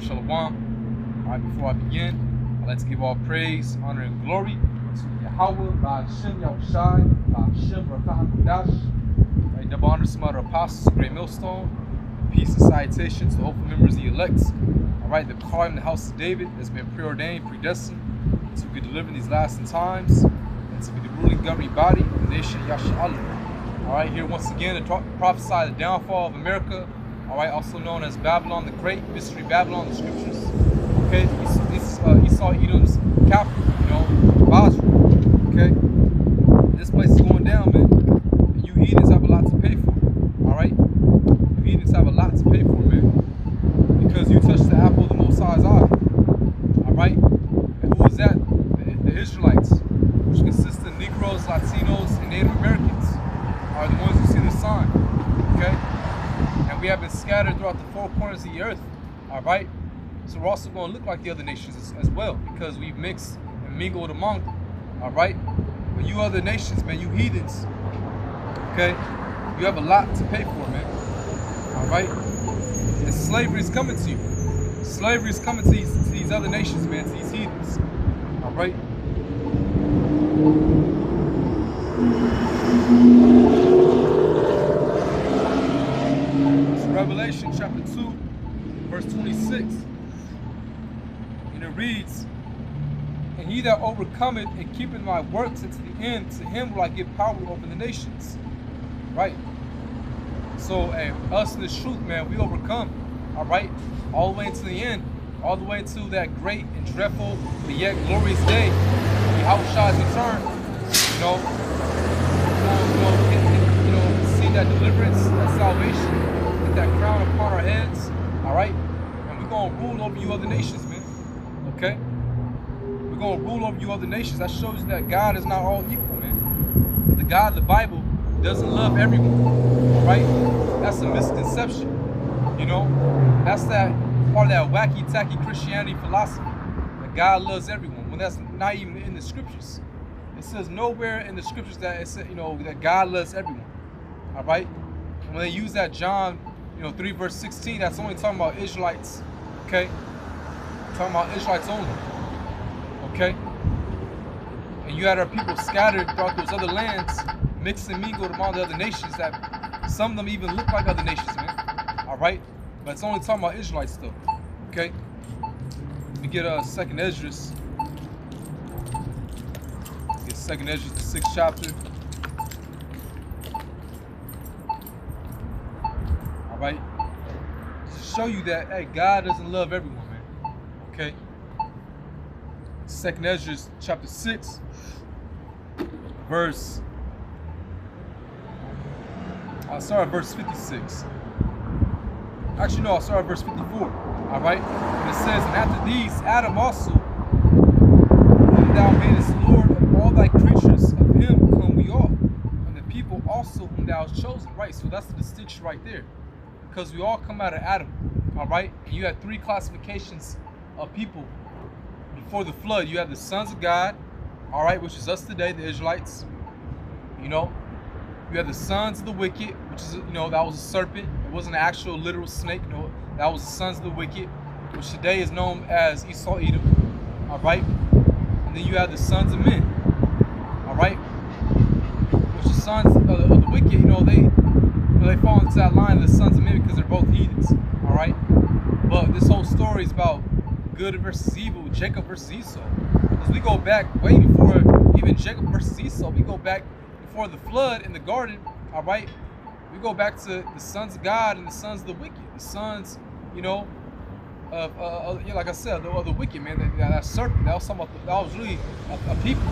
Shalom. All right, before I begin, I'd like to give all praise, honor, and glory to Yahweh, Ba'ashem Yahushai, Ba'ashem Rakah HaKodash. Right, double honor to some other apostles, great millstone. Peace and salutations to hopeful members of the elect. All right, the call in the house of David has been preordained, predestined to be delivered in these last times and to be the ruling governing body of the nation Yasha'Allah. All right, here once again to prophesy the downfall of America. All right, also known as Babylon the Great, Mystery Babylon, the scriptures. Okay, this Esau Edom's capital, Basra. Okay, this place is going down, man. And you heathens have a lot to pay for. All right, you heathens have a lot to pay for, man, because you touched the apple of the Most High's eye. All right, and who is that? The Israelites, which consist of Negroes, Latinos, and Native Americans, are the ones who see the sign. Okay. We have been scattered throughout the four corners of the earth, all right? So we're also going to look like the other nations as well, because we've mixed and mingled among them, all right? But you other nations, man, you heathens, okay? You have a lot to pay for, man, all right? And slavery is coming to you. Slavery is coming to these other nations, man, to these heathens, all right? Revelation chapter 2, verse 26, and it reads, "And he that overcometh and keepeth my works unto the end, to him will I give power over the nations." Right? So, us in this truth, man, we overcome, all right, all the way into the end, all the way to that great and dreadful, but yet glorious day, Yahushua's return. See that deliverance, that salvation, that crown upon our heads, all right? And we're going to rule over you other nations, man, okay? We're going to rule over you other nations. That shows you that God is not all equal, man. The God of the Bible doesn't love everyone, all right? That's a misconception, That's that part of that wacky-tacky Christianity philosophy, that God loves everyone, when that's not even in the scriptures. It says nowhere in the scriptures that it says, that God loves everyone, all right? And when they use that John 3 verse 16, that's only talking about Israelites, okay? Talking about Israelites only, okay? And you had our people scattered throughout those other lands, mixed and mingled among the other nations, that some of them even look like other nations, man, all right? But it's only talking about Israelites still, okay? Let me get 2nd Esdras. Get 2nd Esdras, the 6th chapter. Right? To show you that, hey, God doesn't love everyone, man. Okay? 2nd Esdras chapter 6, verse 56. Actually, no, I'll start at verse 54. All right? And it says, "And after these, Adam also, whom thou madest Lord of all thy creatures, of him come we all, and the people also whom thou hast chosen." Right? So that's the distinction right there. Because we all come out of Adam, all right? And you have 3 classifications of people before the flood. You have the sons of God, all right, which is us today, the Israelites. You have the sons of the wicked, which is, that was a serpent. It wasn't an actual literal snake. No, that was the sons of the wicked, which today is known as Esau Edom, all right? And then you have the sons of men, all right? Which the sons of the wicked, they fall into that line of the sons of men because they're both heathens, all right? But this whole story is about good versus evil, Jacob versus Esau. Because we go back way before even Jacob versus Esau. We go back before the flood in the garden, all right? We go back to the sons of God and the sons of the wicked. The sons, like I said, the wicked, man. That serpent, that was really a people,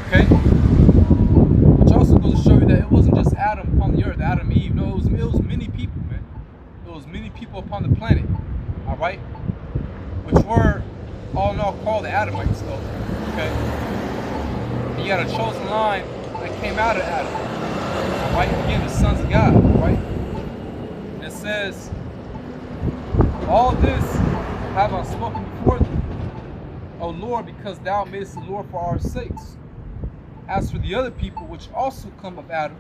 okay? Which also goes to show you that it wasn't just Adam upon the earth, Adam and Eve. No, it was many people, man. It was many people upon the planet, all right? Which were all in all called the Adamites, though, okay? And you had a chosen line that came out of Adam, all right? Again, the sons of God, all right? And it says, "All this have I spoken before thee, O Lord, because thou madest the Lord for our sakes. As for the other people which also come of Adam,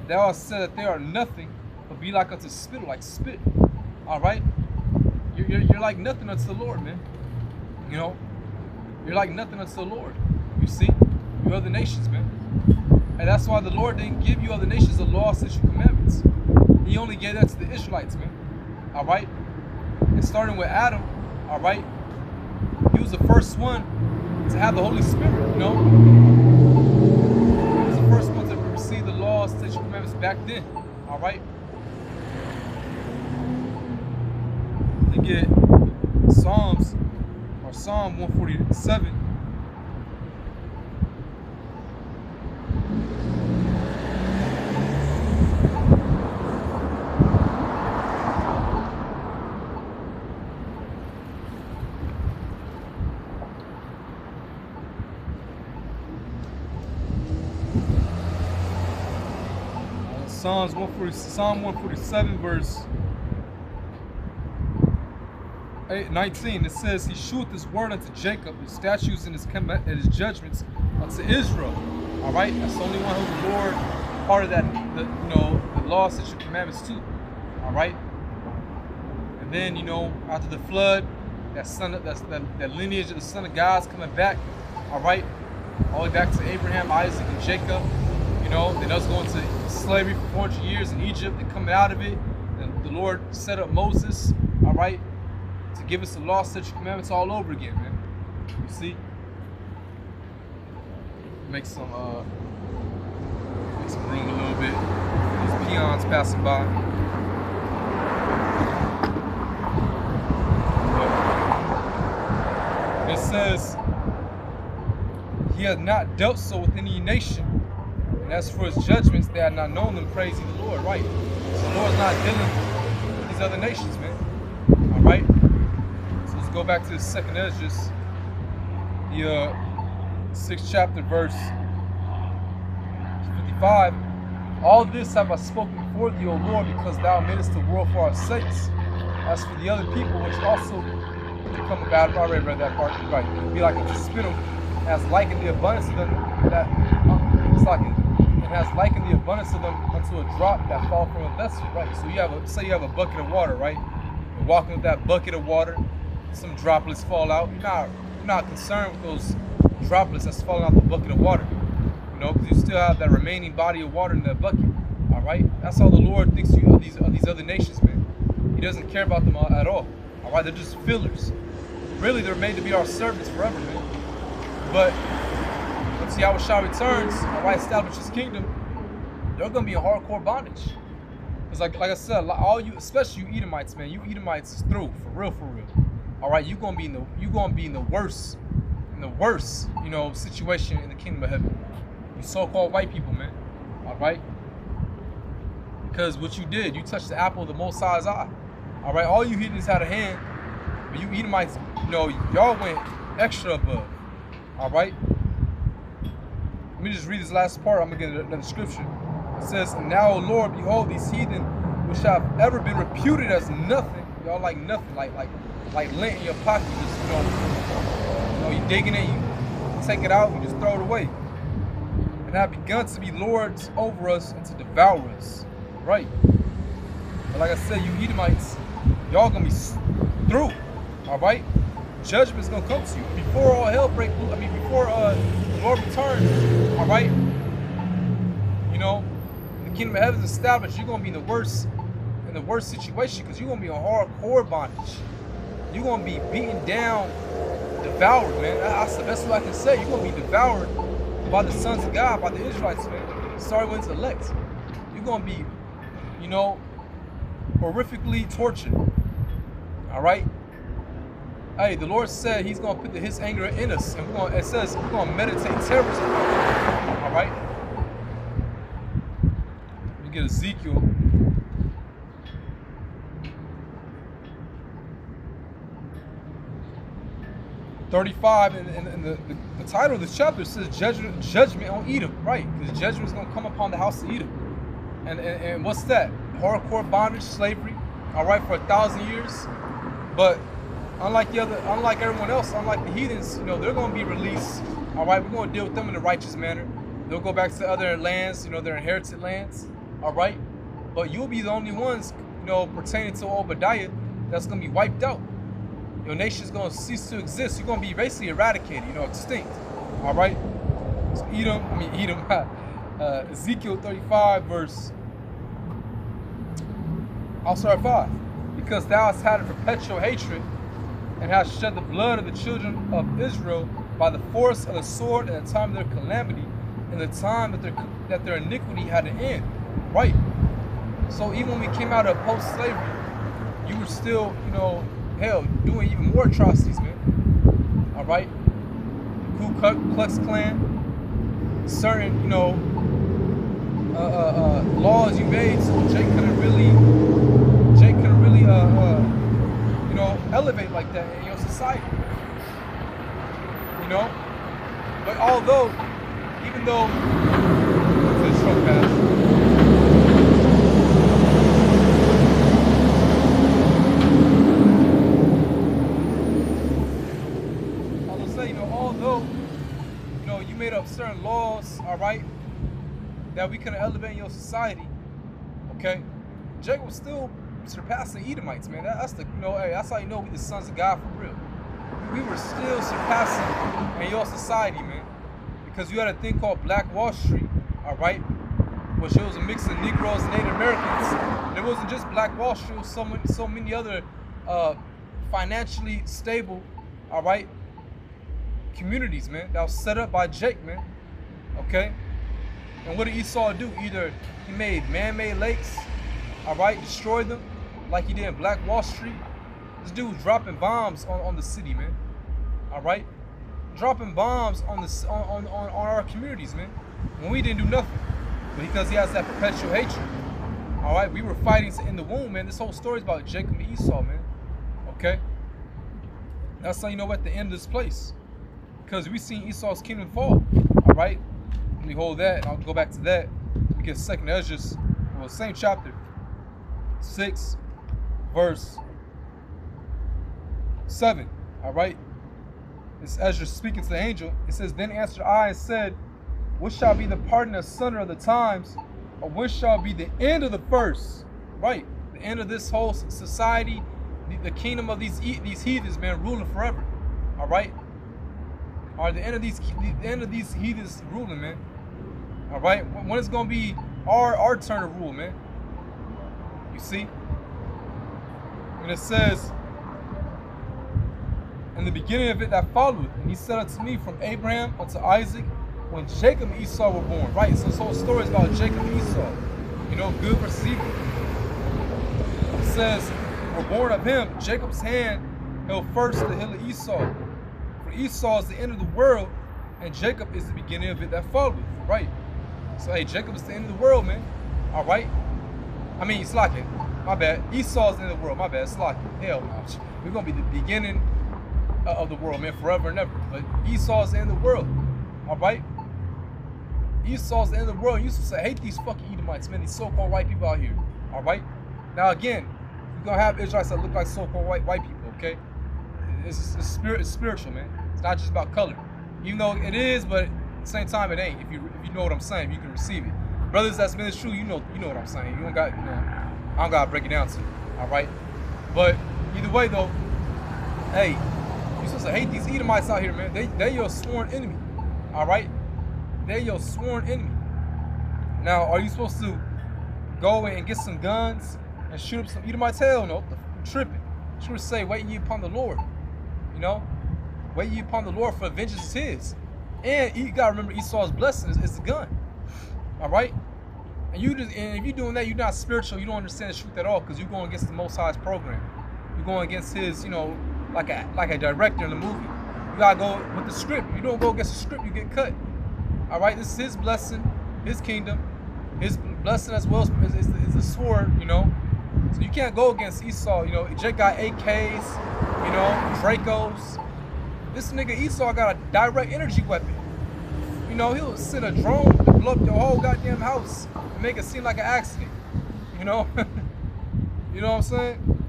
thou hast said that they are nothing, but be like unto spittle, like spit." All right? You're like nothing unto the Lord, man. You know, you're like nothing unto the Lord. You see, you other nations, man. And that's why the Lord didn't give you other nations the law, statutes, and commandments. He only gave that to the Israelites, man. All right? And starting with Adam, all right? He was the first one to have the Holy Spirit, you know? He was the first one to receive the law, statutes, and commandments back then, all right? To get Psalms, or Psalm 147, Psalm 147, verse 19. It says, "He sheweth his word unto Jacob, his statutes and his judgments unto Israel." All right, that's the only one who the Lord part of that, the law, statutes, and commandments too. All right, and then after the flood, that lineage of the son of God's coming back. All right, all the way back to Abraham, Isaac, and Jacob. Then us going to slavery for 400 years in Egypt and coming out of it. And the Lord set up Moses, all right, to give us the law, statutes, commandments all over again, man. You see? Make some room a little bit. These peons passing by. It says, "He has not dealt so with any nation. As for his judgments, they had not known them, praising the Lord," right? So the Lord's not dealing with these other nations, man. All right? So let's go back to the second Esdras, the 6th chapter, verse 55. "All this have I spoken before thee, O Lord, because thou madest the world for our sakes. As for the other people, which also become about," I already read that part, right? "Be like unto spittle, as likened the abundance of them that has likened the abundance of them unto a drop that fall from a vessel," right? So say you have a bucket of water, right? You're walking with that bucket of water, some droplets fall out. You're not concerned with those droplets that's falling out the bucket of water, because you still have that remaining body of water in that bucket. All right, that's how the Lord thinks of these other nations, man. He doesn't care about them at all. All right, they're just fillers. Really, they're made to be our servants forever, man. But once Yahushua returns, all right, establish his kingdom, they're gonna be in hardcore bondage. Cause like I said, all you, especially you Edomites, man, you Edomites is through for real. All right, you're gonna be in the worst, situation in the kingdom of heaven. You so-called white people, man. All right, because what you did, you touched the apple of the Most High's eye. All right, all you heathens had a hand, but you Edomites, y'all went extra above. All right. Let me just read this last part. I'm going to get another scripture. It says, "And now, O Lord, behold, these heathen, which have ever been reputed as nothing," y'all like nothing, like lint in your pocket, just, you digging it, you take it out, you just throw it away. "And have begun to be lords over us and to devour us." Right. But like I said, you Edomites, y'all going to be through. All right. Judgment's going to come to you. Before all hell breaks loose, before the Lord returns, all right? The kingdom of heaven is established. You're going to be in the worst situation, because you're going to be in hardcore bondage. You're going to be beaten down, devoured, man. That's the best way I can say. You're going to be devoured by the sons of God, by the Israelites, man. Sorry when it's elect. You're going to be, horrifically tortured. All right? Hey, the Lord said he's going to put his anger in us. And it says we're going to meditate terrorism. All right? Let me get Ezekiel. .35, and the title of this chapter says judgment on Edom, right? Because judgment is going to come upon the house of Edom. And what's that? Hardcore bondage, slavery, all right, for 1,000 years. But unlike everyone else, unlike the heathens, they're going to be released. All right, we're going to deal with them in a righteous manner. They'll go back to other lands, their inherited lands. All right, but you'll be the only ones, pertaining to Obadiah, that's going to be wiped out. your nation's going to cease to exist. You're going to be basically eradicated, you know, extinct. All right? So Ezekiel 35 verse, I'll start at 5. Because thou hast had a perpetual hatred, and hast shed the blood of the children of Israel by the force of the sword in the time of their calamity, in the time that their iniquity had an end. Right? So even when we came out of post-slavery, you were still, you know, hell, doing even more atrocities, man. All right? Ku Klux Klan, certain, you know, laws you made so Jake couldn't really, you know, elevate like that in your society. You know? But even though this truck passed, you made up certain laws, all right, that we couldn't elevate in your society, okay, Jacob was still surpassing Edomites, man. That's the, you know, hey, that's how you know we the sons of God for real. We were still surpassing in your society, man, because you had a thing called Black Wall Street, all right, which was a mix of Negroes and Native Americans. And it wasn't just Black Wall Street, it was so many other financially stable, all right, communities, man, that was set up by Jake, man. Okay? And what did Esau do? Either he made man-made lakes, all right, destroyed them, like he did in Black Wall Street. This dude was dropping bombs on the city, man. All right? Dropping bombs on our communities, man. When we didn't do nothing. But because he has that perpetual hatred. All right? We were fighting in the womb, man. This whole story is about Jacob and Esau, man. Okay? That's how you know we're at the end of this place. Because we seen Esau's kingdom fall. All right? Let me hold that, and I'll go back to that. We get 2nd Ezra, well, same chapter, 6, verse 7. All right? It's Ezra speaking to the angel. It says, Then answered I and said, What shall be the parting asunder of the times, or what shall be the end of the first? Right? The end of this whole society, the kingdom of these heathens, man, ruling forever. All right? Or the end of these heathens ruling, man. All right? When it's gonna be our turn to rule, man. You see? And it says, in the beginning of it that followed, and he said unto me, from Abraham unto Isaac, when Jacob and Esau were born. Right? So this whole story is about Jacob and Esau. You know, good versus evil. It says, were born of him, Jacob's hand held first the hill of Esau. For Esau is the end of the world, and Jacob is the beginning of it that followed. Right? So, hey, Jacob is the end of the world, man. All right? I mean, slacking. My bad. Esau's the end of the world. My bad. Slacking. Hell no. We're going to be the beginning of the world, man, forever and ever. But Esau's the end of the world. All right? Esau's the end of the world. You used to say, I hate these fucking Edomites, man. These so-called white people out here. All right? Now, again, you're going to have Israelites that look like so-called white people, okay? It's spiritual, man. It's not just about color. Even though it is, but at the same time, it ain't. If you know what I'm saying, you can receive it. Brothers, that's been true. You know what I'm saying. You don't got, you know, I don't got to break it down to you. All right? But either way, though, hey, you're supposed to hate these Edomites out here, man. They're your sworn enemy. All right? They're your sworn enemy. Now, are you supposed to go and get some guns and shoot up some Edomites? Hell no. I'm tripping. You should say, wait ye upon the Lord. You know? Wait ye upon the Lord, for vengeance is his. And you gotta remember, Esau's blessing is the gun. All right? And if you're doing that, you're not spiritual. You don't understand the truth at all, because you're going against the Most High's program. You're going against his, you know, like a director in the movie. You gotta go with the script. You don't go against the script, you get cut. All right? This is his blessing, his kingdom, his blessing as well is a sword, you know. So you can't go against Esau. You know, Jake got AKs, you know, Dracos. This nigga Esau got a direct energy weapon. You know, he'll send a drone to blow up your whole goddamn house and make it seem like an accident. You know? You know what I'm saying?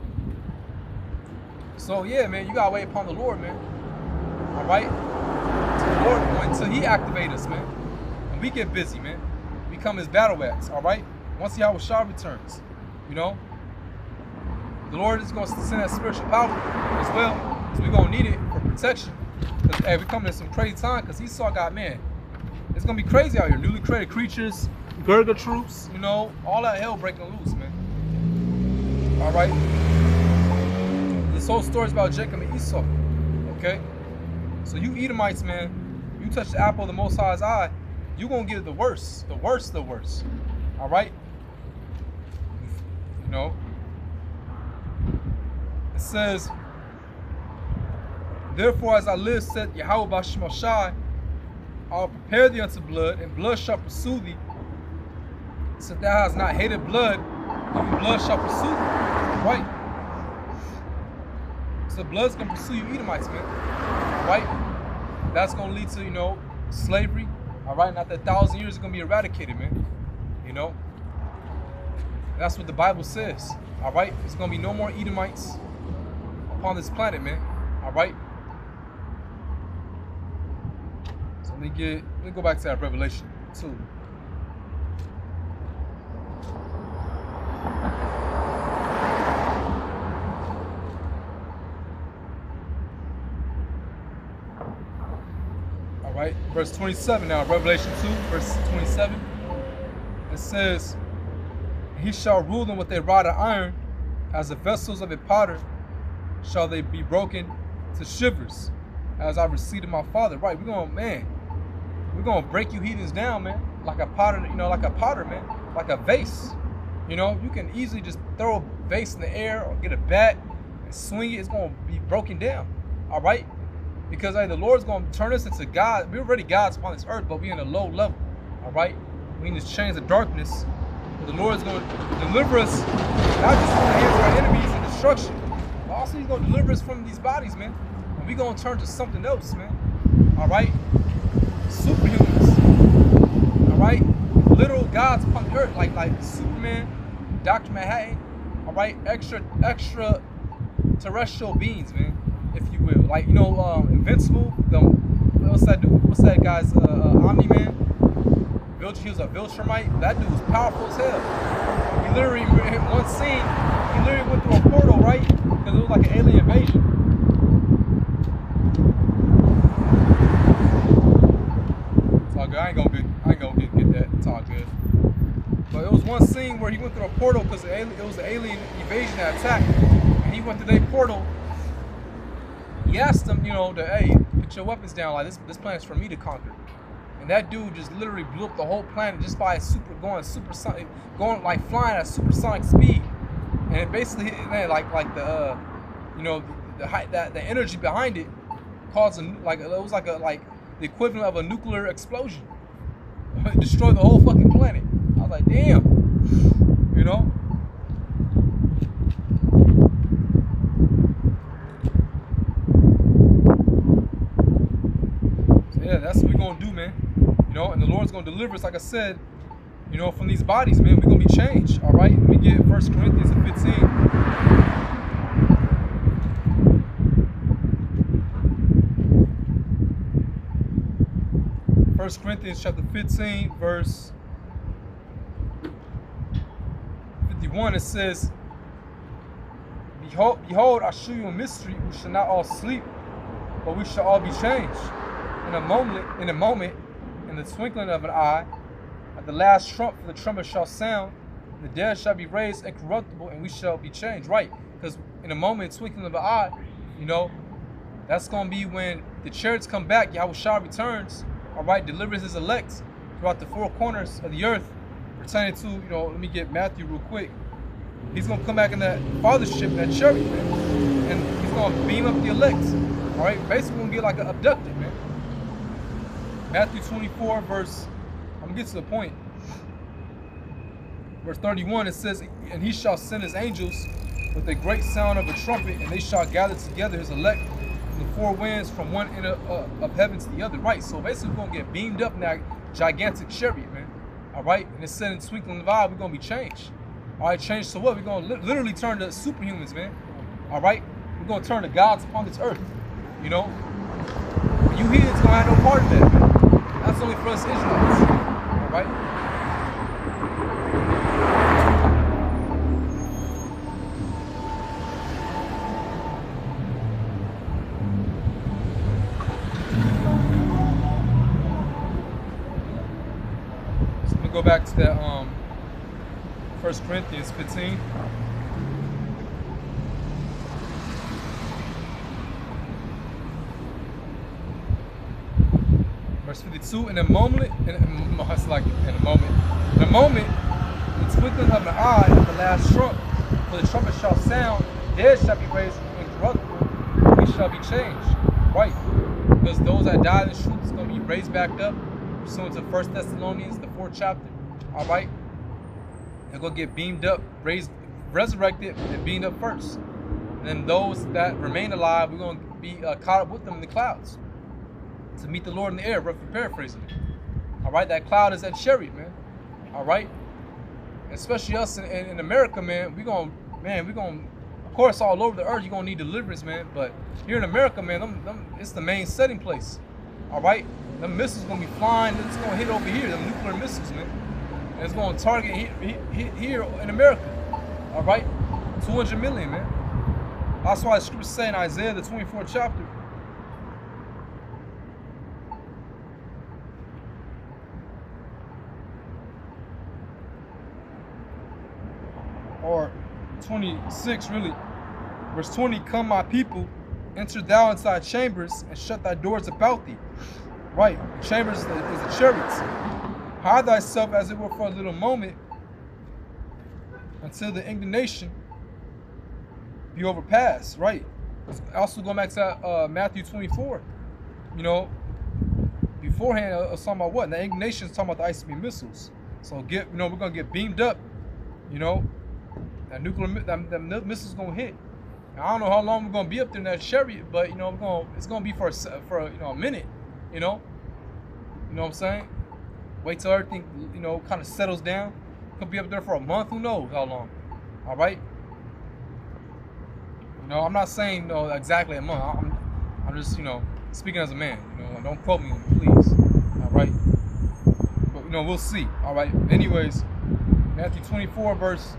So yeah, man, you gotta wait upon the Lord, man. All right? Until he activates us, man. And we get busy, man. Become his battle axe, all right? Once Yahweh Shah returns, you know? The Lord is going to send that spiritual power as well. So we're going to need it for protection. Because, hey, we're coming in some crazy time because Esau got, man, it's going to be crazy out here. Newly created creatures, Gurga troops, you know, all that hell breaking loose, man. All right? This whole story is about Jacob and Esau, okay? So you Edomites, man, you touch the apple of the Most High's eye, you're going to get the worst, the worst, the worst. All right? You know? It says, therefore, as I live, said Yahweh Bashimoshai, I'll prepare thee unto blood, and blood shall pursue thee. So thou hast not hated blood, even blood shall pursue thee. Right? So blood's gonna pursue you Edomites, man. Right? That's gonna lead to, you know, slavery. All right, not that 1,000 years is gonna be eradicated, man. You know? That's what the Bible says. All right? There's gonna be no more Edomites upon this planet, man. All right? So let me go back to that Revelation 2. All right, verse 27 now, Revelation 2, verse 27. It says, he shall rule them with a rod of iron, as the vessels of a potter shall they be broken to shivers, as I received my Father. Right, we're gonna break you heathens down, man, like a potter, you know, like a potter, man, like a vase. You know, you can easily just throw a vase in the air or get a bat and swing it. It's gonna be broken down. All right, because hey, the Lord's gonna turn us into God. We're already gods upon this earth, but we're in a low level. All right, we in this chains of darkness. But the Lord is going to deliver us, not just from the hands of our enemies and destruction, but also He's going to deliver us from these bodies, man. And we're going to turn to something else, man. All right? Superhumans. All right? Literal gods upon the earth, like Superman, Dr. Manhattan. All right? Extraterrestrial beings, man, if you will. Like, you know, Invincible. What's that dude? What's that guy's Omni-Man? He was a Viltrumite. That dude was powerful as hell. He literally, in one scene, he literally went through a portal, right? Because it was like an alien invasion. It's all good. I ain't gonna get that. It's all good. But it was one scene where he went through a portal because it was an alien invasion that attacked. And he went through their portal. He asked them, you know, hey, put your weapons down. Like this planet's for me to conquer. And that dude just literally blew up the whole planet just by going like flying at supersonic speed. And it basically, man, like the, you know, the energy behind it caused it was like the equivalent of a nuclear explosion. It destroyed the whole fucking planet. I was like, damn, you know. So yeah, that's what we're gonna do, man. You know, and the Lord's going to deliver us, like I said, you know, from these bodies, man. We're going to be changed, all right? Let me get 1 Corinthians 15. 1 Corinthians chapter 15, verse 51, it says, Behold, I show you a mystery. We shall not all sleep, but we shall all be changed. In a moment, in the twinkling of an eye, at the last trump, for the trumpet shall sound, the dead shall be raised incorruptible, and we shall be changed. Right? Because in a moment, twinkling of an eye, you know, that's going to be when the chariots come back, Yahweh Shah returns, all right, delivers his elect throughout the four corners of the earth, pertaining to, you know, let me get Matthew real quick. He's going to come back in that fathership, in that chariot, man, and he's going to beam up the elect, all right? Basically, we're going to get like an abducted, man. Matthew 24, verse, I'm going to get to the point. Verse 31, it says, and he shall send his angels with a great sound of a trumpet, and they shall gather together his elect from the four winds, from one end of heaven to the other. Right, so basically we're going to get beamed up in that gigantic chariot, man. All right, and it's said in twinkling of an eye, we're going to be changed. All right, changed to what? We're going to literally turn to superhumans, man. All right, we're going to turn to gods upon this earth, you know. And you heathens going to have no part of that, man. That's only for us Israelites, all right? go back to that 1 Corinthians 15. Verse 52, in a moment, in a moment, the twinkling of an eye at the last trump, for the trumpet shall sound, dead shall be raised incorruptible, we shall be changed. Right. Because those that died in truth is going to be raised back up, pursuant to 1 Thessalonians, the 4th chapter. Alright? They're going to get beamed up, resurrected, and beamed up first. And then those that remain alive, we're going to be caught up with them in the clouds to meet the Lord in the air, roughly paraphrasing it. Alright? That cloud is that chariot, man. Alright? Especially us in America, man, we're going, of course, all over the earth, you're going to need deliverance, man. But here in America, man, it's the main setting place. Alright? Them missiles going to be flying. It's going to hit over here, them nuclear missiles, man. And it's going to target here in America. Alright? 200 million, man. That's why the scripture say in Isaiah, the 24th chapter, or 26 really, verse 20, come my people, enter thou into thy chambers and shut thy doors about thee. Right, chambers is the chariots. Hide thyself as it were for a little moment until the indignation be overpassed. Right. Also going back to Matthew 24, you know, beforehand I was talking about what? The indignation is talking about the ICBM missiles. So we're gonna get beamed up, you know. That nuclear missiles gonna hit. Now, I don't know how long we're gonna be up there in that chariot, but you know, it's gonna be for a minute, you know. You know what I'm saying? Wait till everything, you know, kind of settles down. Could be up there for a month. Who knows how long? All right. You know, I'm not saying exactly a month. I'm just speaking as a man. You know, don't quote me, please. All right. But we'll see. All right. Anyways, Matthew 24 verse.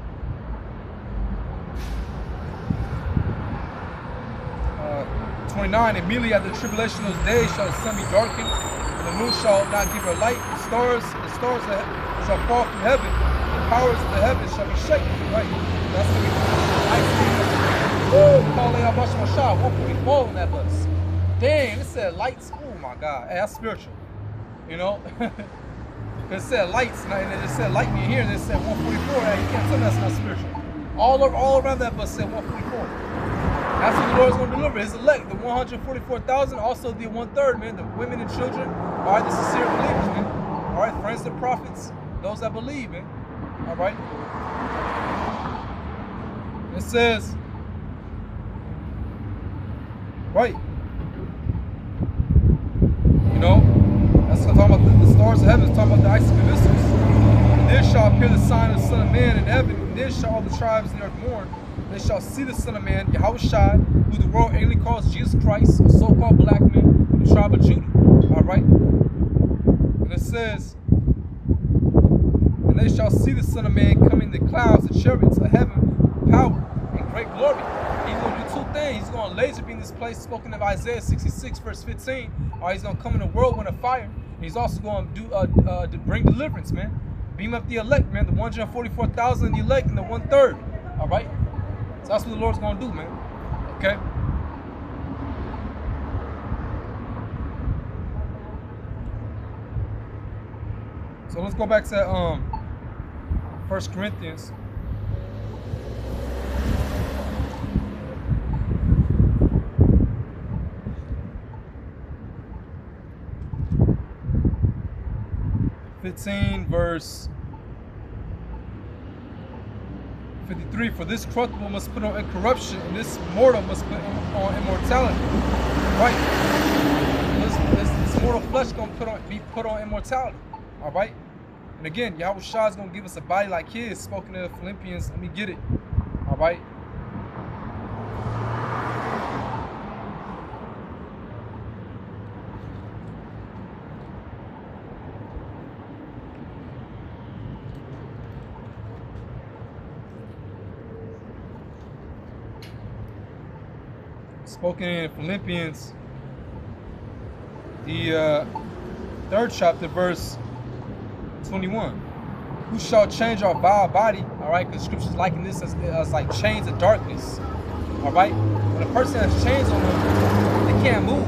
29, immediately after the tribulation of those days shall the sun be darkened, and the moon shall not give her light, the stars shall fall from heaven, the powers of the heavens shall be shaken. Right? That's going to be lights. Woo! Paul out brushing my shot, 144 on that bus. Dang, it said lights. Oh my God. Hey, that's spiritual. You know? It said lights, and it just said lightning here, and it said 144. Hey, you can't tell me that's not spiritual. All around that bus said 144. That's what the Lord is going to deliver. His elect, the 144,000, also the 1/3, man, the women and children, all right, the sincere believers, man. All right, friends of the prophets, those that believe, man. All right. It says, right. You know, that's talking about the stars of heaven, it's talking about the ICBM missiles. And there shall appear the sign of the Son of Man in heaven, and there shall all the tribes of the earth mourn. They shall see the Son of Man, Yahushua, who the world angrily calls Jesus Christ, a so-called black man from the tribe of Judah. All right? And it says, and they shall see the Son of Man coming in the clouds, the chariots of heaven, power and great glory. He's going to do two things. He's going to laser beam this place, spoken of Isaiah 66, verse 15. Or he's going to come in a whirlwind of fire. And he's also going to do to bring deliverance, man. Beam up the elect, man. The 144,000 the elect and the 1/3. All right? So that's what the Lord's going to do, man. Okay? So let's go back to 1 Corinthians. Verse 53, for this corruptible must put on incorruption, and this mortal must put on immortality. Right? This mortal flesh is going to be put on immortality. All right? And again, Yahushua is going to give us a body like his, spoken in Philippians. Let me get it. All right? Spoken in Philippians, the 3rd chapter, verse 21. who shall change our vile body, all right? Because scriptures liken this as like chains of darkness, all right? When a person has chains on them, they can't move.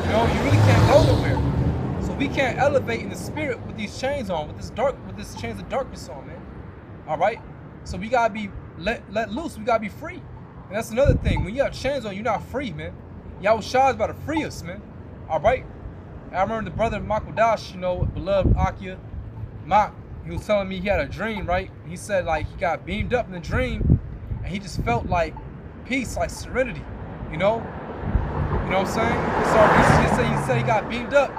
You know, you really can't go nowhere. So we can't elevate in the spirit with these chains on, with this chains of darkness on, man. All right? So we gotta be let loose. We gotta be free. And that's another thing. When you have chains on, you're not free, man. Yahushua is about to free us, man. All right? I remember the brother Makodash, you know, beloved Akia Mak, he was telling me he had a dream, right? He said like he got beamed up in the dream and he just felt like peace, like serenity, you know? You know what I'm saying? So he said he got beamed up.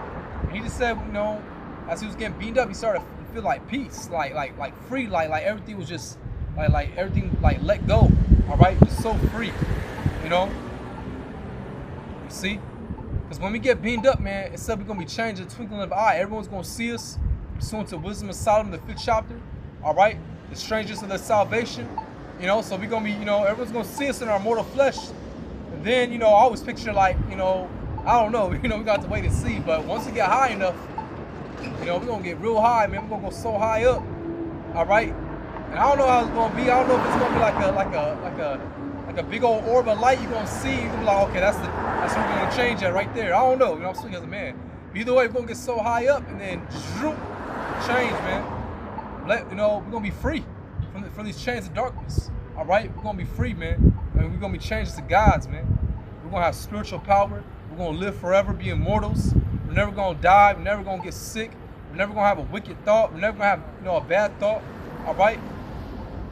And he just said, you know, as he was getting beamed up, he started to feel like peace, like free, like everything was just like everything like let go. All right, just so free, you know. You see, because when we get beamed up, man, instead we're gonna be changed in the twinkling of an eye. Everyone's gonna see us. Pursuant to Wisdom of Solomon, the 5th chapter. All right, the strangers of their salvation. You know, so we're gonna be, you know, everyone's gonna see us in our mortal flesh. And then, you know, I always picture like, you know, I don't know, you know, we got to wait and see. But once we get high enough, you know, we're gonna get real high, man. We're gonna go so high up. All right. And I don't know how it's gonna be. I don't know if it's gonna be like a big old orb of light you're gonna see. You're gonna be like, okay, that's what we're gonna change at right there. I don't know. You know, I'm speaking as a man. But either way, we're gonna get so high up and then change, man. You know, we're gonna be free from these chains of darkness. All right, we're gonna be free, man. And we're gonna be changed to gods, man. We're gonna have spiritual power. We're gonna live forever, be immortals. We're never gonna die. We're never gonna get sick. We're never gonna have a wicked thought. We're never gonna have, you know, a bad thought. All right.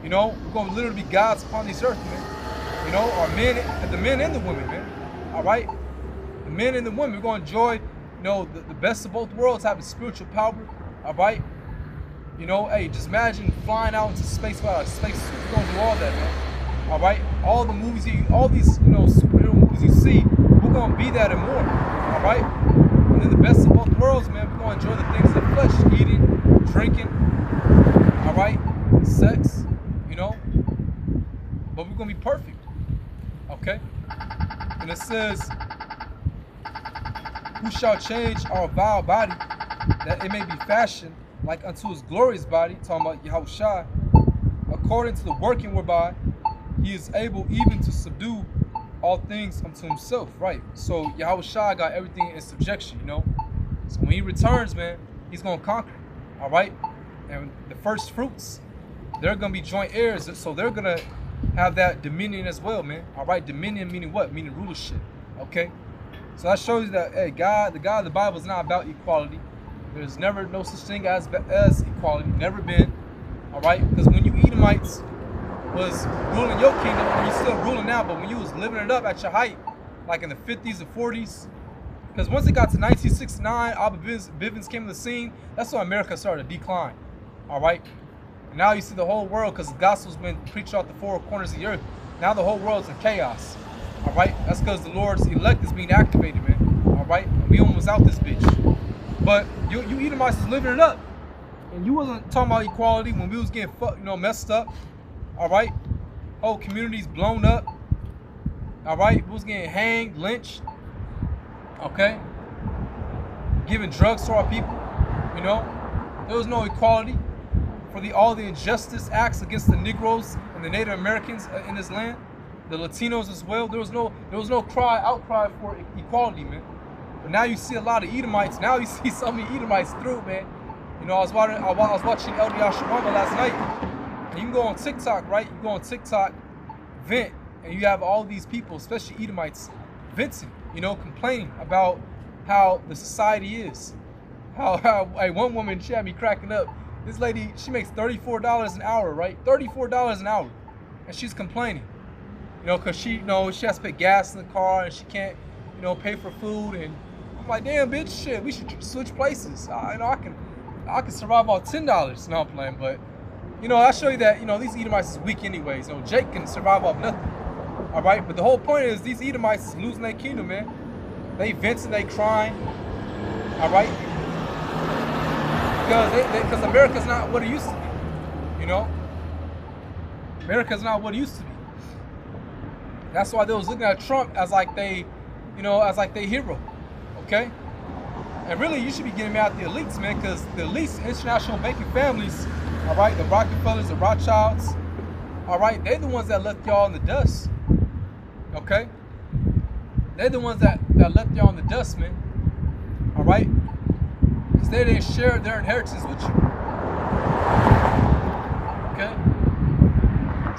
You know, we're gonna literally be gods upon this earth, man. You know, our men, the men and the women, man. All right, the men and the women. We're gonna enjoy, you know, the best of both worlds, having spiritual power. All right. You know, hey, just imagine flying out into space without a space suit. We're gonna do all that, man. All right. All the movies, all these, you know, superhero movies you see, we're gonna be that and more. All right. And then the best of both worlds, man. We're gonna enjoy the things of the flesh, eating, drinking. All right, sex. You know, but we're gonna be perfect, okay? And it says, who shall change our vile body, that it may be fashioned like unto his glorious body, talking about Yahushua, according to the working whereby he is able even to subdue all things unto himself, right? So Yahushua got everything in subjection, you know? So when he returns, man, he's gonna conquer, all right? And the first fruits, they're gonna be joint heirs, so they're gonna have that dominion as well, man. All right, dominion meaning what? Meaning rulership. Okay, so that shows you that, hey, the God of the Bible is not about equality. There's never no such thing as equality, never been. All right, because when you Edomites was ruling your kingdom, and you're still ruling now, but when you was living it up at your height, like in the 50s and 40s, because once it got to 1969, Abba Bivens came to the scene. That's when America started to decline. All right. Now you see the whole world, because the gospel's been preached out the four corners of the earth. Now the whole world's in chaos. All right, that's because the Lord's elect is being activated, man. All right, and we almost out this bitch. But you Edomites is living it up, and you wasn't talking about equality when we was getting messed up. All right, whole communities blown up. All right, we was getting hanged, lynched. Okay, giving drugs to our people. You know, there was no equality. For all the injustice acts against the Negroes and the Native Americans in this land, the Latinos as well, there was no outcry for equality, man. But now you see a lot of Edomites. Now you see so many Edomites through, man. You know, I was watching El Yashawama last night, and you can go on TikTok, right? You go on TikTok, vent, and you have all these people, especially Edomites, venting, you know, complaining about how the society is. How one woman, she had me cracking up. This lady, she makes $34 an hour, right? $34 an hour. And she's complaining. You know, because she has to pay gas in the car and she can't, you know, pay for food. And I'm like, damn, bitch, shit, we should switch places. You know, I can survive off $10. No, I'm playing, but, you know, I show you that, you know, these Edomites is weak anyways. You know, Jake can survive off nothing. All right? But the whole point is these Edomites is losing their kingdom, man. They venting, they crying. All right? Because America's not what it used to be, you know? America's not what it used to be. That's why they was looking at Trump as like they, you know, as like they hero, okay? And really, you should be getting mad at the elites, man, because the elites, international banking families, All right, the Rockefellers, the Rothschilds. All right, they're the ones that left y'all in the dust. Okay? They're the ones that left y'all in the dust, man. All right? Because they didn't share their inheritance with you. Okay?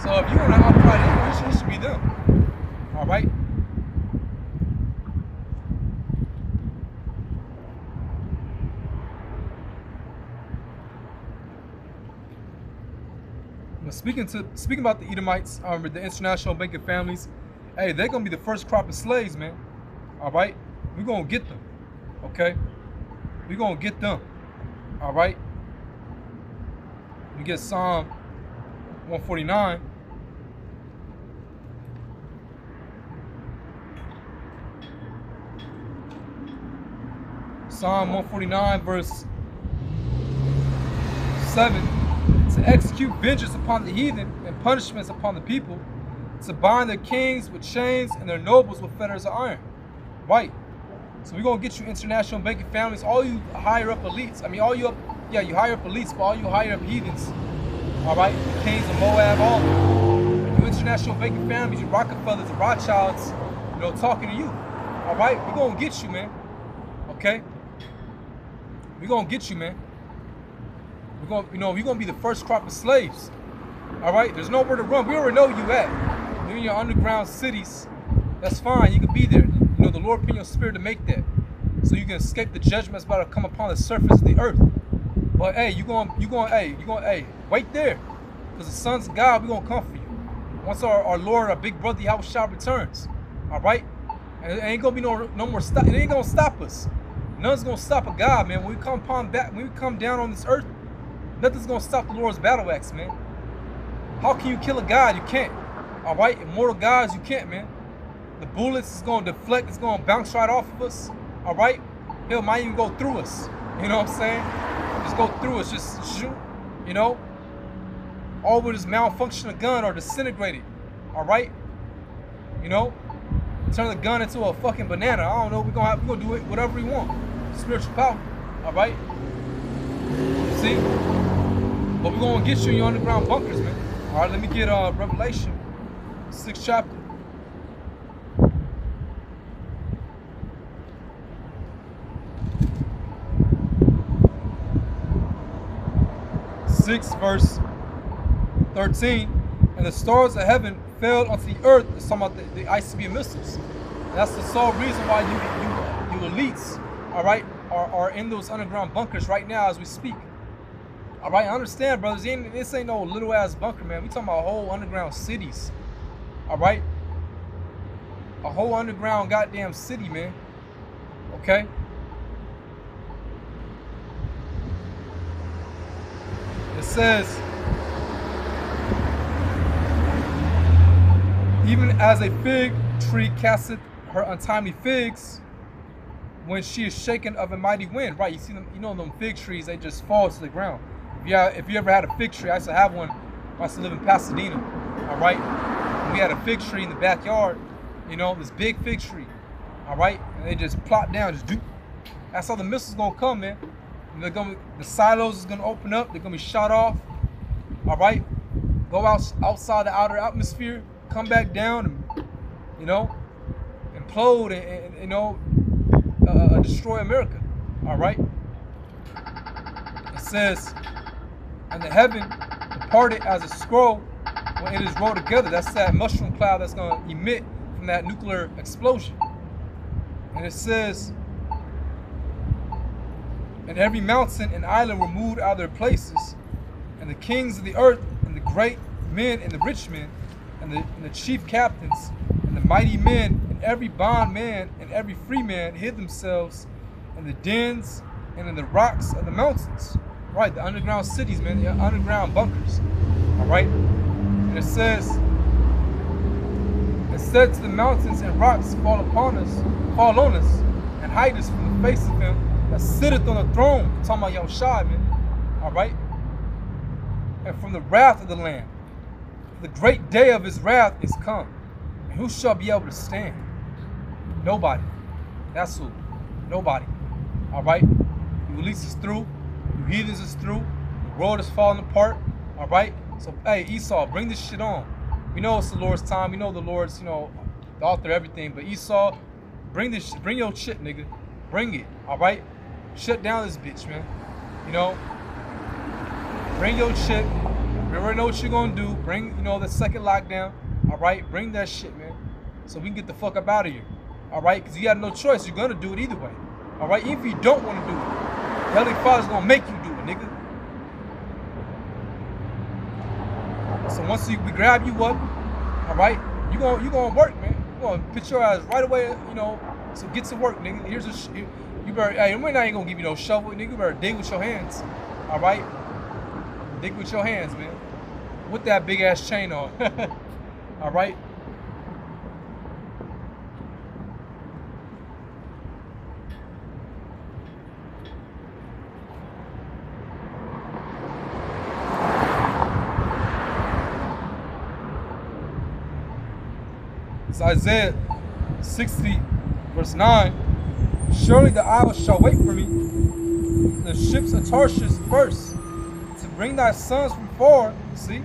So if you want to outright English, it should be them. All right? But speaking about the Edomites, the international banking families, hey, they're gonna be the first crop of slaves, man. All right, we're gonna get them. Okay, we're gonna get them. All right. We get Psalm 149. Psalm 149, verse 7. To execute vengeance upon the heathen and punishments upon the people, to bind their kings with chains and their nobles with fetters of iron. Right. So we're going to get you international banking families, all you higher up elites. I mean, all you you higher up elites, but all you higher up heathens. All right. The kings of Moab, all of them. You international banking families, you Rockefellers, the Rothschilds, you know, talking to you. All right. We're going to get you, man. Okay. We're going to get you, man. We're gonna be the first crop of slaves. All right, there's nowhere to run. We already know you at. You're in your underground cities. That's fine. You can be there. You know, the Lord put in your spirit to make that, so you can escape the judgment that's about to come upon the surface of the earth. But hey, hey, wait there, because the sons of God, we're gonna come for you. Once our Lord, our big brother Yahushua returns. All right, and it ain't gonna be no more stop. It ain't gonna stop us. None's gonna stop a God, man. When we come upon that, when we come down on this earth, nothing's gonna stop the Lord's battle axe, man. How can you kill a God? You can't. All right, immortal gods, you can't, man. The bullets is gonna deflect. It's gonna bounce right off of us. All right, hell might even go through us. You know what I'm saying? Just go through us. Just shoot. You know, all with this malfunction of gun or disintegrate it. All right. You know, turn the gun into a fucking banana. I don't know. We're gonna do it whatever we want. Spiritual power. All right. See? But we're going to get you in your underground bunkers, man. All right, let me get Revelation 6th chapter. 6 verse 13. And the stars of heaven fell onto the earth. It's talking about the ICBM missiles. And that's the sole reason why you elites, all right, are in those underground bunkers right now as we speak. All right, I understand, brothers. This ain't no little ass bunker, man. We talking about whole underground cities. All right, a whole underground goddamn city, man. Okay. It says, even as a fig tree casteth her untimely figs when she is shaken of a mighty wind. Right, you see them, you know them fig trees, they just fall to the ground. If you ever had a fig tree, I used to have one when I used to live in Pasadena. All right, and we had a fig tree in the backyard, you know, this big fig tree. All right, and they just plop down, just do. That's how the missiles gonna come, man. And the silos is gonna open up. They're gonna be shot off. All right, go outside the outer atmosphere, come back down, and, you know, implode and you know, destroy America. All right. It says, and the heaven departed as a scroll when it is rolled together. That's that mushroom cloud that's going to emit from that nuclear explosion. And it says, and every mountain and island were moved out of their places, and the kings of the earth, and the great men, and the rich men, and the chief captains, and the mighty men, and every bondman, and every free man hid themselves in the dens and in the rocks of the mountains. Right, the underground cities, man, the underground bunkers. All right, and it says, it said to the mountains and rocks, fall on us, and hide us from the face of him that sitteth on the throne. I'm talking about Yahushua, man. All right, and from the wrath of the Lamb. The great day of his wrath is come, and who shall be able to stand? Nobody. That's who. Nobody. All right, you elites is through. You heathens is through. world is falling apart. All right. So hey, Esau, bring this shit on. We know it's the Lord's time. We know the Lord's, the author of everything. But Esau, bring this shit. Bring your shit, nigga. Bring it. All right. Shut down this bitch, man. Bring your shit. We already know what you're gonna do. Bring, the second lockdown. All right. Bring that shit, man. So we can get the fuck up out of here. All right. Because you got no choice. You're gonna do it either way. All right. Even if you don't want to do it, the Heavenly Father's gonna make you do it, nigga. So once we grab you up, all right, you gonna work, man. You gonna put your ass right away, So get to work, nigga. Here's you better. Hey, we're not gonna give you no shovel, nigga. You better dig with your hands, all right. Dig with your hands, man. With that big ass chain on, all right. It's Isaiah 60, verse 9. Surely the isles shall wait for me, the ships of Tarshish first, to bring thy sons from far. See?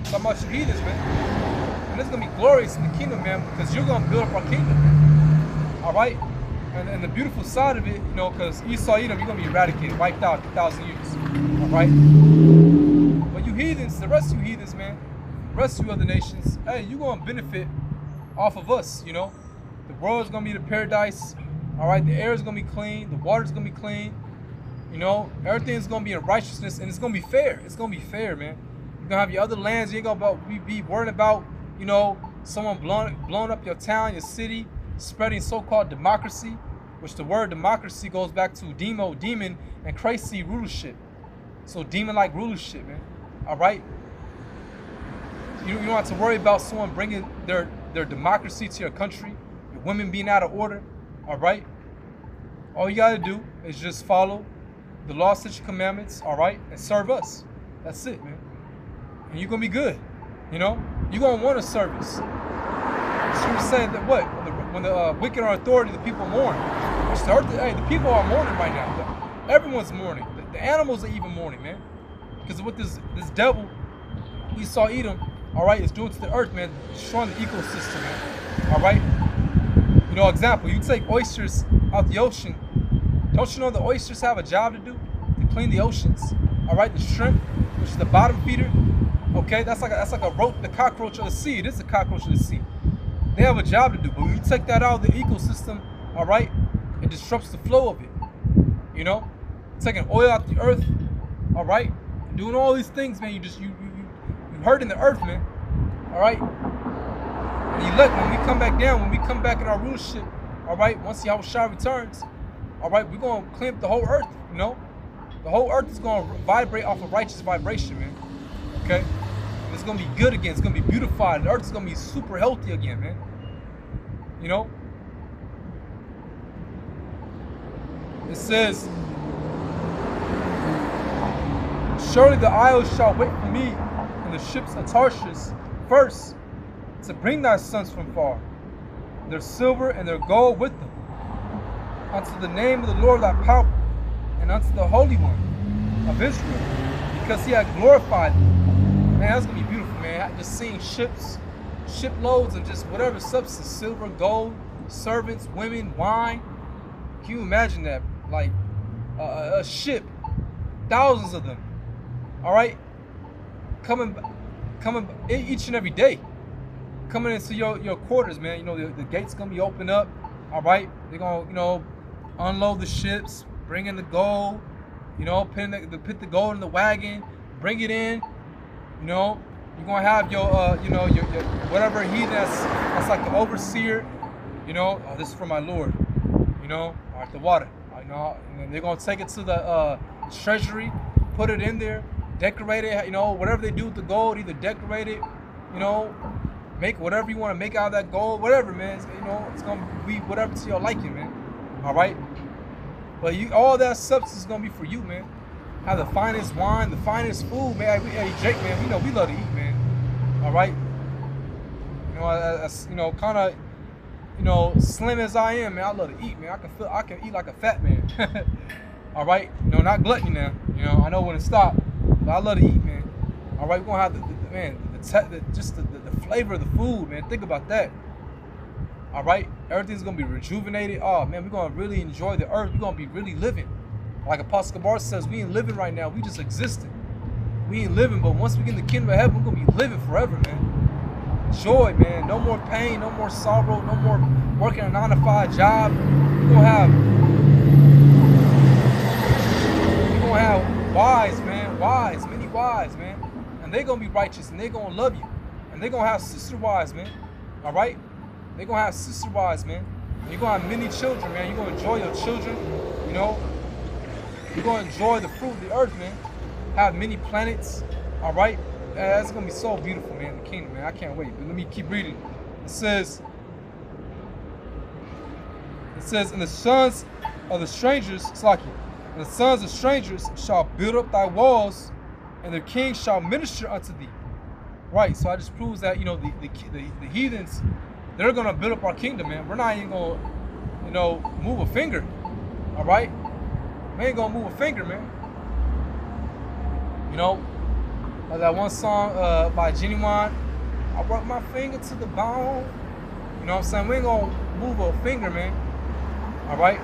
Talking about you heathens, man. And it's going to be glorious in the kingdom, man, because you're going to build up our kingdom, man. All right? And the beautiful side of it, because Esau, you're going to be eradicated, wiped out in 1,000 years. All right? But you heathens, the rest of you heathens, man, the rest of you other nations, hey, you're going to benefit off of us, The world is going to be the paradise. All right? The air is going to be clean. The water is going to be clean. Everything's going to be in righteousness, and it's going to be fair. It's going to be fair, man. You're going to have your other lands. You ain't going to be worrying about, someone blowing up your town, your city, spreading so-called democracy, which the word democracy goes back to demon, and crazy rulership. So demon-like rulership, man. All right? You don't have to worry about someone bringing their democracy to your country, your women being out of order, all right? All you got to do is just follow the law, statutes, commandments, all right, and serve us. That's it, man. And you're going to be good, You're going to want a service. Scripture said that what? When the wicked are authority, the people mourn. Which the people are mourning right now. Everyone's mourning. The animals are even mourning, man. Because of what this devil, Esau Edom, all right, it's doing to the earth, man, destroying the ecosystem, man. All right? Example, you take oysters out the ocean. Don't you know the oysters have a job to do? To clean the oceans. All right, the shrimp, which is the bottom feeder. Okay, that's like a roach, the cockroach of the sea. It is a cockroach of the sea. They have a job to do, but when you take that out of the ecosystem, all right, it disrupts the flow of it. Taking oil out the earth, all right, doing all these things, man. You hurting the earth, man. All right. And you look, when we come back down, when we come back in our rulership, all right, once Yahushua returns, all right, we're going to clean up the whole earth, The whole earth is going to vibrate off of righteous vibration, man. Okay? And it's going to be good again. It's going to be beautified. The earth is going to be super healthy again, man. It says, surely the isles shall wait for me, and the ships of Tarshish first, to bring thy sons from far, their silver and their gold with them, unto the name of the Lord thy power, and unto the Holy One of Israel, because he had glorified thee. Man, that's gonna be beautiful, man. Just seeing shiploads of just whatever substance, silver, gold, servants, women, wine. Can you imagine that? Like a ship, thousands of them. All right, coming each and every day, coming into your quarters, man. The gates gonna be opened up. All right, they're gonna unload the ships, bring in the gold, put the gold in the wagon, bring it in. You're gonna have your whatever heathen that's like the overseer. Oh, this is for my Lord. All right, the water. And they're gonna take it to the treasury, put it in there, decorate it. Whatever they do with the gold, either decorate it, make whatever you want to make out of that gold, whatever, man. It's gonna be whatever to your liking, man. All right. But all that substance is gonna be for you, man. Have the finest wine, the finest food, man. Hey, Jake, man, we love to eat, man. All right. Kind of, slim as I am, man. I love to eat, man. I can eat like a fat man. All right. Not gluttony now. I know when to stop. But I love to eat, man. All right, we're gonna have the flavor of the food, man. Think about that. All right, everything's gonna be rejuvenated. Oh man, we're gonna really enjoy the earth. We're gonna be really living. Like Apostle Gabar says, we ain't living right now. We just existing. We ain't living, but once we get in the kingdom of heaven, we're gonna be living forever, man. Joy, man. No more pain, no more sorrow, no more working a 9-to-5 job. We're gonna have wives, man. Wives, many wives, man. And they're gonna be righteous and they're gonna love you. And they're gonna have sister wives, man. All right? They're gonna have sister wives, man. And you're gonna have many children, man. You're gonna enjoy your children, you know. You're gonna enjoy the fruit of the earth, man. Have many planets, all right? That's gonna be so beautiful, man, the kingdom, man. I can't wait. But let me keep reading. It says, and the sons of the strangers, Slaki, and the sons of strangers shall build up thy walls, and their kings shall minister unto thee. Right, so I just proves that, you know, the heathens, they're gonna build up our kingdom, man. We're not even gonna, you know, move a finger. All right? We ain't gonna move a finger, man. You know, like that one song by Genuine, I work my finger to the bone. You know what I'm saying? We ain't gonna move a finger, man. All right?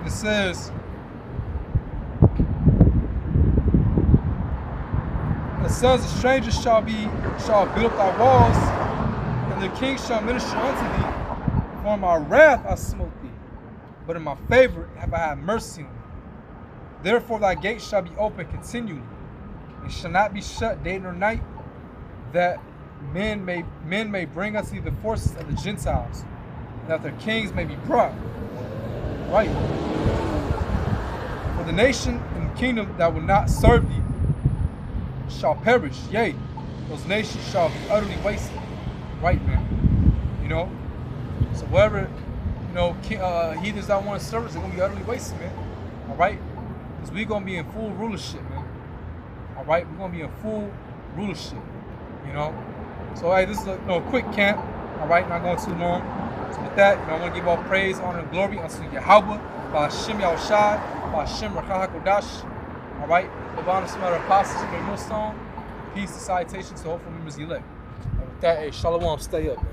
It says, the sons of strangers shall build up thy walls, and the kings shall minister unto thee. For in my wrath I smote thee, but in my favor have I had mercy on thee. Therefore thy gates shall be open continually, and shall not be shut day nor night, that men may bring unto thee the forces of the Gentiles, and that their kings may be brought. Right. For the nation and the kingdom that will not serve thee shall perish. Yea, those nations shall be utterly wasted. Right, man. You know? So wherever, you know, heathens that want to serve us, they're going to be utterly wasted, man. All right? Because we're going to be in full rulership, man. All right? We're going to be in full rulership, you know? So, hey, this is a quick camp. All right? Not going too long. So with that, you know, I want to give all praise, honor, and glory unto Yahweh, by Hashem Yahushai, by Hashem Rakah HaKodash. All right? The bottom of the apostles in the millstone. Peace and salutation to hopeful members elect. And with that, hey, Shalom, stay up, man.